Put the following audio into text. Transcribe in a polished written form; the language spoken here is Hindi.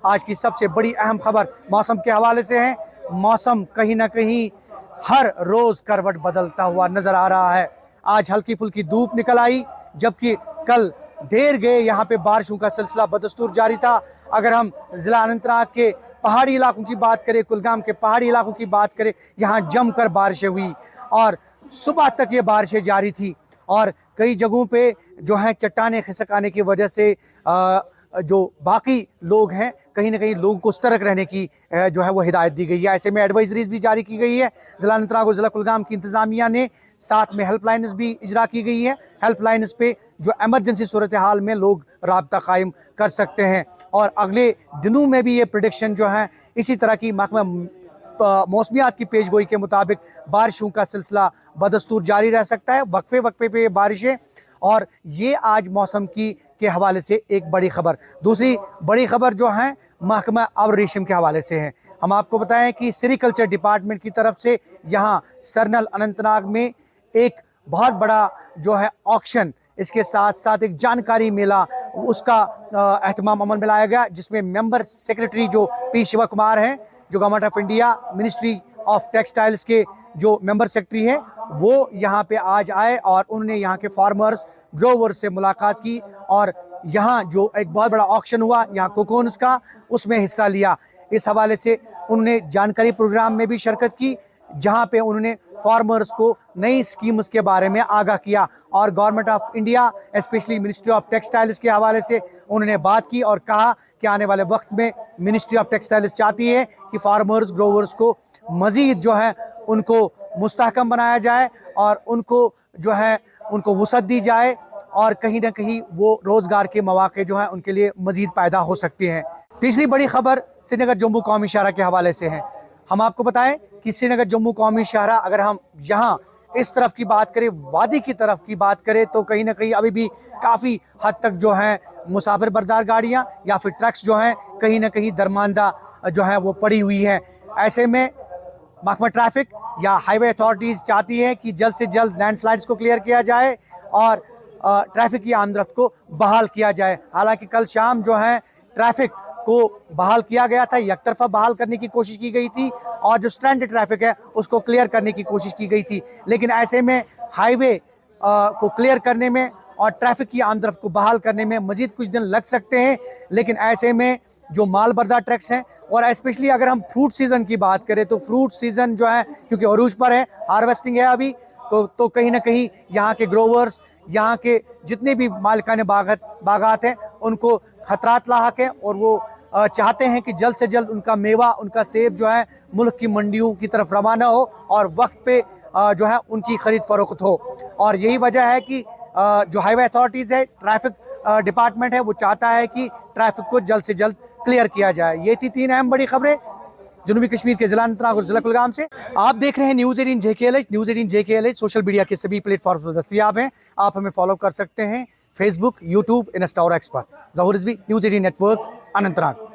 आज की सबसे बड़ी अहम खबर मौसम के हवाले से है। मौसम कहीं ना कहीं हर रोज करवट बदलता हुआ नजर आ रहा है। आज हल्की फुल्की धूप निकल आई, जबकि कल देर गए यहाँ पे बारिशों का सिलसिला बदस्तूर जारी था। अगर हम जिला अनंतनाग के पहाड़ी इलाकों की बात करें, कुलगाम के पहाड़ी इलाकों की बात करें, यहाँ जमकर बारिशें हुई और सुबह तक ये बारिशें जारी थी। और कई जगहों पे जो है चट्टाने खिसक आने की वजह से जो बाकी लोग हैं, कहीं ना कहीं लोगों को सतर्क रहने की जो है वो हिदायत दी गई है। ऐसे में एडवाइजरीज भी जारी की गई है। जिला अनंतनाग और जिला कुलगाम की इंतजामिया ने साथ में हेल्पलाइंस भी इजरा की गई है। हेल्पलाइंस पे जो इमरजेंसी सूरत हाल में लोग राब्ता कायम कर सकते हैं। और अगले दिनों में भी ये प्रेडिक्शन जो है इसी तरह की महकमा मौसमियात की पेशगोई के मुताबिक बारिशों का सिलसिला बदस्तूर जारी रह सकता है। वक्फे वक्फे पे बारिशें, और ये आज मौसम की के हवाले से एक बड़ी खबर। दूसरी बड़ी खबर जो है महकमा आवर रेशम के हवाले से है। हम आपको बताएं कि सेरिकल्चर डिपार्टमेंट की तरफ से यहाँ सरनल अनंतनाग में एक बहुत बड़ा जो है ऑक्शन, इसके साथ साथ एक जानकारी मेला, उसका एहतमाम अमल में लाया गया, जिसमें मेंबर सेक्रेटरी जो पी शिवा कुमार हैं, जो government of India ministry of textiles के जो मेंबर सेक्रेटरी हैं, वो यहाँ पे आज आए और उन्होंने यहाँ के फार्मर्स ग्रोवर्स से मुलाकात की। और यहाँ जो एक बहुत बड़ा ऑक्शन हुआ यहाँ कोकोन्स का, उसमें हिस्सा लिया। इस हवाले से उन्होंने जानकारी प्रोग्राम में भी शिरकत की, जहाँ पे उन्होंने फार्मर्स को नई स्कीम्स के बारे में आगाह किया। और government of India specially ministry of textiles के हवाले से उन्होंने बात की और कहा कि आने वाले वक्त में मिनिस्ट्री ऑफ टेक्सटाइल्स चाहती है कि फार्मर्स ग्रोवर्स को मजीद जो है उनको मुस्तहकम बनाया जाए और उनको जो है उनको वुसअत दी जाए, और कहीं ना कहीं वो रोजगार के मौके जो है उनके लिए मजीद पैदा हो सकते हैं। तीसरी बड़ी खबर श्रीनगर जम्मू कौमी शाहरा के हवाले से है। हम आपको बताएं कि श्रीनगर जम्मू कौमी शाहरा, अगर हम यहाँ इस तरफ की बात करें, वादी की तरफ की बात करें, तो कहीं ना कहीं अभी भी काफ़ी हद तक जो है मुसाफिर बरदार गाड़ियाँ या फिर ट्रक्स जो हैं कहीं ना कहीं दरमानदा जो है वो पड़ी हुई है। ऐसे में महकमा ट्रैफिक या हाईवे अथॉरिटीज़ चाहती है कि जल्द से जल्द लैंडस्लाइड्स को क्लियर किया जाए और ट्रैफिक की आमदरफ्त को बहाल किया जाए। हालांकि कल शाम जो है ट्रैफिक को बहाल किया गया था, एक तरफा बहाल करने की कोशिश की गई थी और जो स्ट्रैंडेड ट्रैफिक है उसको क्लियर करने की कोशिश की गई थी। लेकिन ऐसे में हाईवे को क्लियर करने में और ट्रैफिक की आमदरफ्त को बहाल करने में मजीद कुछ दिन लग सकते हैं। लेकिन ऐसे में जो माल बरदार ट्रक्स हैं, और स्पेशली अगर हम फ्रूट सीज़न की बात करें तो फ्रूट सीज़न जो है क्योंकि अरूज पर है, हार्वेस्टिंग है अभी, तो कहीं ना कहीं यहाँ के ग्रोवर्स, यहाँ के जितने भी मालिकाने बागात हैं, उनको खतरात लाहक हैं और वो चाहते हैं कि जल्द से जल्द उनका मेवा, उनका सेब जो है मुल्क की मंडियों की तरफ रवाना हो और वक्त पे जो है उनकी खरीद फरोख्त हो। और यही वजह है कि जो हाईवे अथॉरिटीज़ है, ट्रैफिक डिपार्टमेंट है, वो चाहता है कि ट्रैफिक को जल्द से जल्द क्लियर किया जाए। ये थी 3 अहम बड़ी खबरें जनूबी कश्मीर के जिला अनंतनाग और जिला कुलगाम से। आप देख रहे हैं news 18 JKLH। News 18 JKLH social media के सभी प्लेटफॉर्म पर दस्तयाब हैं। आप हमें फॉलो कर सकते हैं फेसबुक, यूट्यूब, इंस्टा और एक्स पर। ज़हूर रिजवी, न्यूज़ 18 नेटवर्क, अनंतनाग।